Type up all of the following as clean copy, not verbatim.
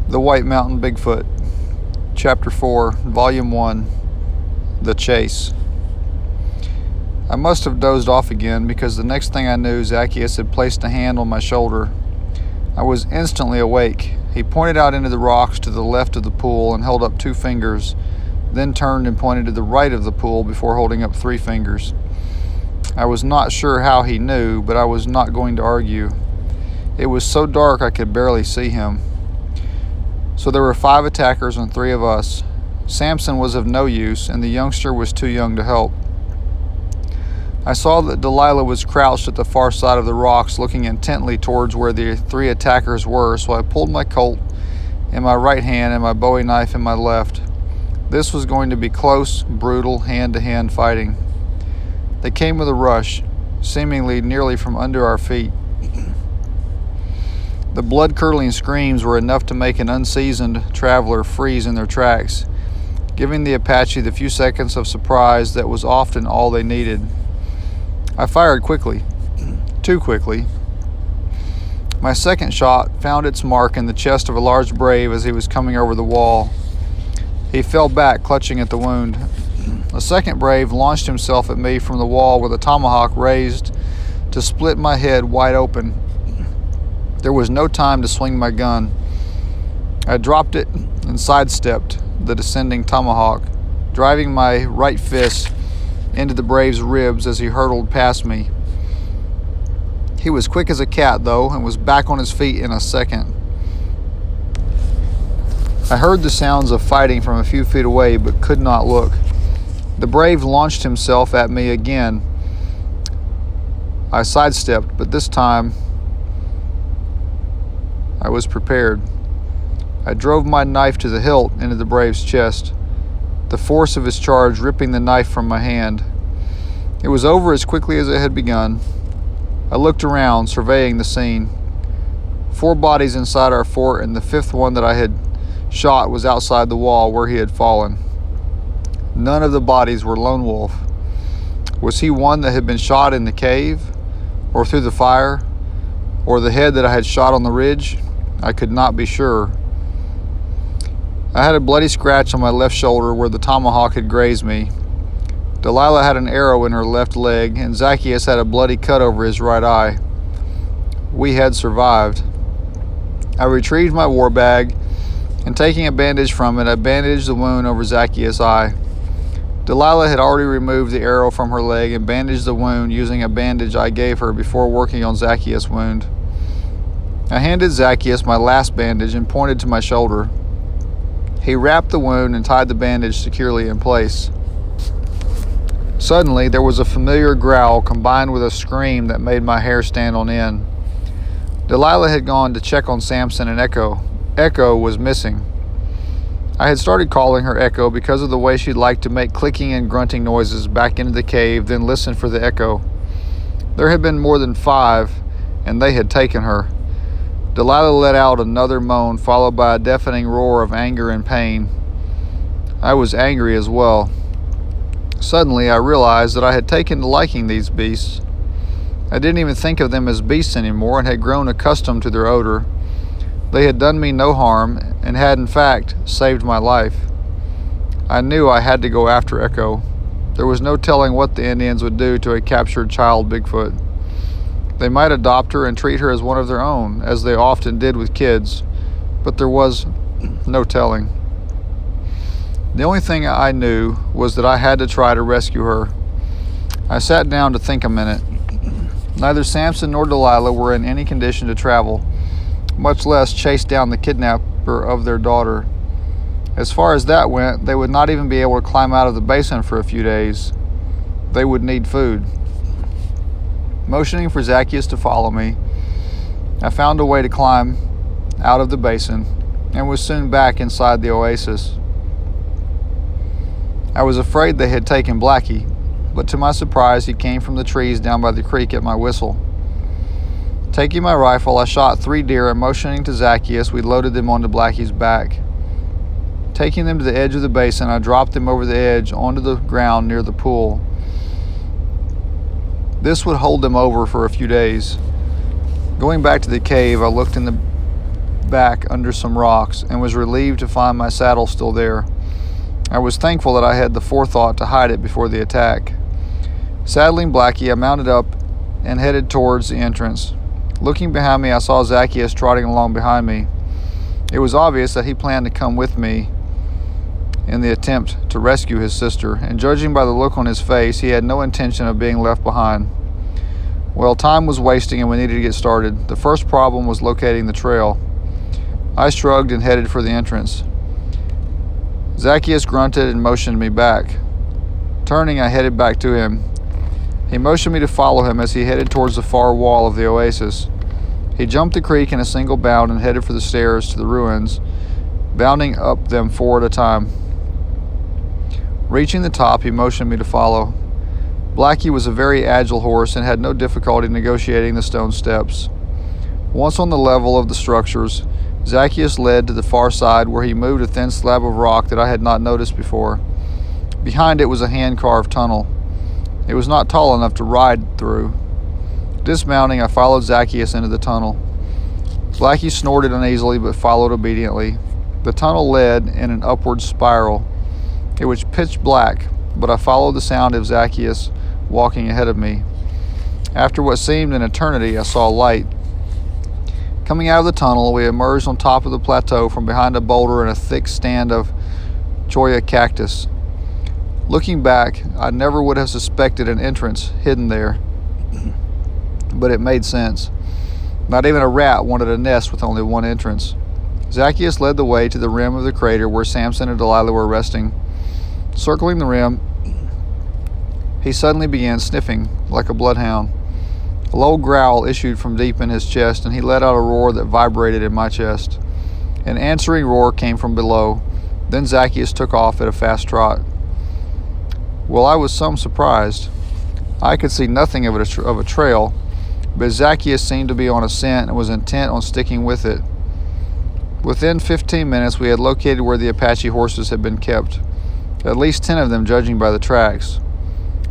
The White Mountain Bigfoot, Chapter 4, Volume 1, The Chase. I must have dozed off again because the next thing I knew, Zacchaeus had placed a hand on my shoulder. I was instantly awake. He pointed out into the rocks to the left of the pool and held up 2 fingers, then turned and pointed to the right of the pool before holding up 3 fingers. I was not sure how he knew, but I was not going to argue. It was so dark I could barely see him. So there were 5 attackers and 3 of us. Samson was of no use, and the youngster was too young to help. I saw that Delilah was crouched at the far side of the rocks, looking intently towards where the 3 attackers were, so I pulled my Colt in my right hand and my Bowie knife in my left. This was going to be close, brutal, hand-to-hand fighting. They came with a rush, seemingly nearly from under our feet. The blood-curdling screams were enough to make an unseasoned traveler freeze in their tracks, giving the Apache the few seconds of surprise that was often all they needed. I fired quickly, too quickly. My second shot found its mark in the chest of a large brave as he was coming over the wall. He fell back, clutching at the wound. A second brave launched himself at me from the wall with a tomahawk raised to split my head wide open. There was no time to swing my gun. I dropped it and sidestepped the descending tomahawk, driving my right fist into the brave's ribs as he hurtled past me. He was quick as a cat, though, and was back on his feet in a second. I heard the sounds of fighting from a few feet away, but could not look. The brave launched himself at me again. I sidestepped, but this time I was prepared. I drove my knife to the hilt into the brave's chest, the force of his charge ripping the knife from my hand. It was over as quickly as it had begun. I looked around, surveying the scene. 4 bodies inside our fort, and the 5th one that I had shot was outside the wall where he had fallen. None of the bodies were Lone Wolf. Was he one that had been shot in the cave, or through the fire, or the head that I had shot on the ridge? I could not be sure. I had a bloody scratch on my left shoulder where the tomahawk had grazed me. Delilah had an arrow in her left leg, and Zacchaeus had a bloody cut over his right eye. We had survived. I retrieved my war bag, and taking a bandage from it, I bandaged the wound over Zacchaeus' eye. Delilah had already removed the arrow from her leg and bandaged the wound using a bandage I gave her before working on Zacchaeus' wound. I handed Zacchaeus my last bandage and pointed to my shoulder. He wrapped the wound and tied the bandage securely in place. Suddenly, there was a familiar growl combined with a scream that made my hair stand on end. Delilah had gone to check on Samson and Echo. Echo was missing. I had started calling her Echo because of the way she'd like to make clicking and grunting noises back into the cave, then listen for the echo. There had been more than 5, and they had taken her. Delilah let out another moan, followed by a deafening roar of anger and pain. I was angry as well. Suddenly, I realized that I had taken to liking these beasts. I didn't even think of them as beasts anymore and had grown accustomed to their odor. They had done me no harm and had, in fact, saved my life. I knew I had to go after Echo. There was no telling what the Indians would do to a captured child Bigfoot. They might adopt her and treat her as one of their own, as they often did with kids, but there was no telling. The only thing I knew was that I had to try to rescue her. I sat down to think a minute. Neither Samson nor Delilah were in any condition to travel, much less chase down the kidnapper of their daughter. As far as that went, they would not even be able to climb out of the basin for a few days. They would need food. Motioning for Zacchaeus to follow me, I found a way to climb out of the basin and was soon back inside the oasis. I was afraid they had taken Blackie, but to my surprise he came from the trees down by the creek at my whistle. Taking my rifle, I shot 3 deer and motioning to Zacchaeus, we loaded them onto Blackie's back. Taking them to the edge of the basin, I dropped them over the edge onto the ground near the pool. This would hold them over for a few days. Going back to the cave, I looked in back under some rocks and was relieved to find my saddle still there. I was thankful that I had the forethought to hide it before the attack. Saddling Blackie, I mounted up and headed towards the entrance. Looking behind me, I saw Zacchaeus trotting along behind me. It was obvious that he planned to come with me in the attempt to rescue his sister, and judging by the look on his face, he had no intention of being left behind. Well, time was wasting and we needed to get started. The first problem was locating the trail. I shrugged and headed for the entrance. Zacchaeus grunted and motioned me back. Turning, I headed back to him. He motioned me to follow him as he headed towards the far wall of the oasis. He jumped the creek in a single bound and headed for the stairs to the ruins, bounding up them 4 at a time. Reaching the top, he motioned me to follow. Blackie was a very agile horse and had no difficulty negotiating the stone steps. Once on the level of the structures, Zacchaeus led to the far side where he moved a thin slab of rock that I had not noticed before. Behind it was a hand-carved tunnel. It was not tall enough to ride through. Dismounting, I followed Zacchaeus into the tunnel. Blackie snorted uneasily but followed obediently. The tunnel led in an upward spiral. It was pitch black, but I followed the sound of Zacchaeus walking ahead of me. After what seemed an eternity, I saw light. Coming out of the tunnel, we emerged on top of the plateau from behind a boulder and a thick stand of cholla cactus. Looking back, I never would have suspected an entrance hidden there, but it made sense. Not even a rat wanted a nest with only one entrance. Zacchaeus led the way to the rim of the crater where Samson and Delilah were resting. Circling the rim, he suddenly began sniffing like a bloodhound. A low growl issued from deep in his chest, and he let out a roar that vibrated in my chest. An answering roar came from below. Then Zacchaeus took off at a fast trot. Well, I was some surprised. I could see nothing of a trail, but Zacchaeus seemed to be on a scent and was intent on sticking with it. Within 15 minutes, we had located where the Apache horses had been kept, at least 10 of them judging by the tracks.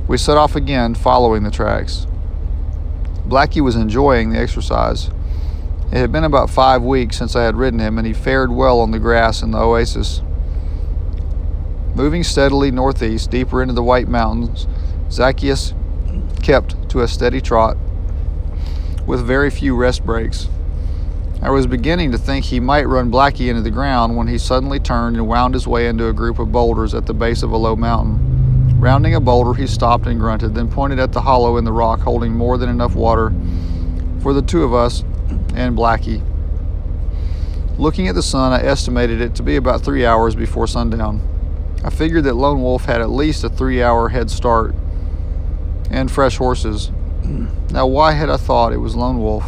We set off again, following the tracks. Blackie was enjoying the exercise. It had been about 5 weeks since I had ridden him, and he fared well on the grass in the oasis. Moving steadily northeast, deeper into the White Mountains, Zacchaeus kept to a steady trot with very few rest breaks. I was beginning to think he might run Blackie into the ground when he suddenly turned and wound his way into a group of boulders at the base of a low mountain. Rounding a boulder, he stopped and grunted, then pointed at the hollow in the rock holding more than enough water for the 2 of us and Blackie. Looking at the sun, I estimated it to be about 3 hours before sundown. I figured that Lone Wolf had at least a 3-hour head start and fresh horses. Now, why had I thought it was Lone Wolf?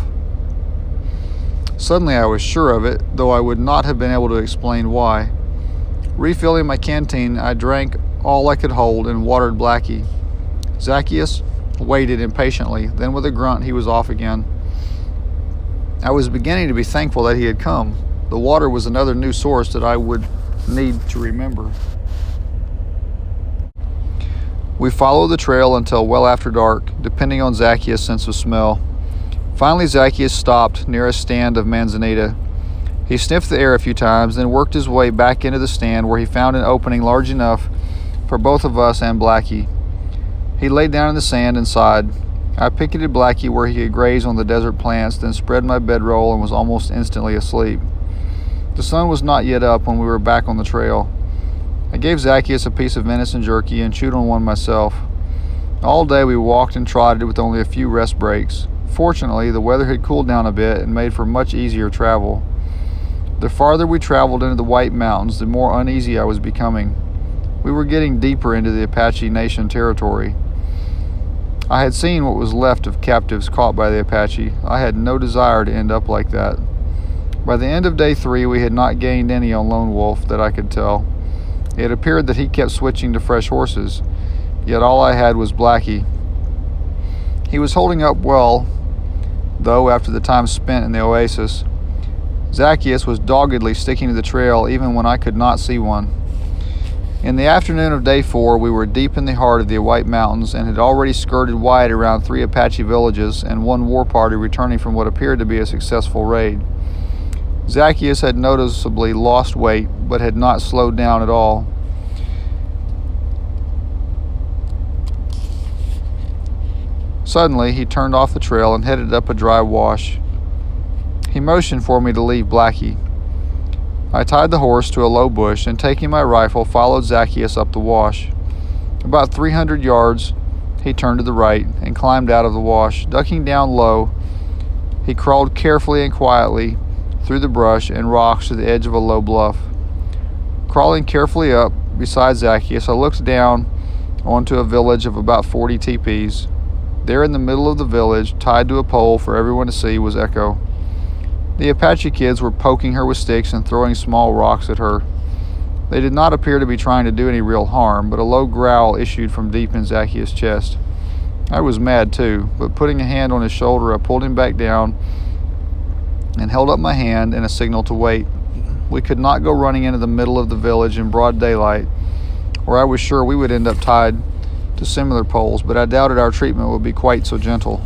Suddenly I was sure of it, though I would not have been able to explain why. Refilling my canteen, I drank all I could hold and watered Blackie. Zacchaeus waited impatiently. Then with a grunt, he was off again. I was beginning to be thankful that he had come. The water was another new source that I would need to remember. We followed the trail until well after dark, depending on Zacchaeus' sense of smell. Finally, Zacchaeus stopped near a stand of manzanita. He sniffed the air a few times, then worked his way back into the stand where he found an opening large enough for both of us and Blackie. He laid down in the sand and sighed. I picketed Blackie where he could graze on the desert plants, then spread my bedroll and was almost instantly asleep. The sun was not yet up when we were back on the trail. I gave Zacchaeus a piece of venison jerky and chewed on one myself. All day we walked and trotted with only a few rest breaks. Fortunately, the weather had cooled down a bit and made for much easier travel. The farther we traveled into the White Mountains, the more uneasy I was becoming. We were getting deeper into the Apache Nation territory. I had seen what was left of captives caught by the Apache. I had no desire to end up like that. By the end of day 3, we had not gained any on Lone Wolf that I could tell. It appeared that he kept switching to fresh horses, yet all I had was Blackie. He was holding up well, though, after the time spent in the oasis. Zacchaeus was doggedly sticking to the trail even when I could not see one. In the afternoon of day 4, we were deep in the heart of the White Mountains and had already skirted wide around 3 Apache villages and 1 war party returning from what appeared to be a successful raid. Zacchaeus had noticeably lost weight, but had not slowed down at all. Suddenly, he turned off the trail and headed up a dry wash. He motioned for me to leave Blackie. I tied the horse to a low bush and, taking my rifle, followed Zacchaeus up the wash. About 300 yards, he turned to the right and climbed out of the wash. Ducking down low, he crawled carefully and quietly through the brush and rocks to the edge of a low bluff. Crawling carefully up beside Zacchaeus, I looked down onto a village of about 40 teepees. There in the middle of the village, tied to a pole for everyone to see, was Echo. The Apache kids were poking her with sticks and throwing small rocks at her. They did not appear to be trying to do any real harm, but a low growl issued from deep in Zacchaeus' chest. I was mad too, but putting a hand on his shoulder, I pulled him back down and held up my hand in a signal to wait. We could not go running into the middle of the village in broad daylight, or I was sure we would end up tied to similar poles, but I doubted our treatment would be quite so gentle.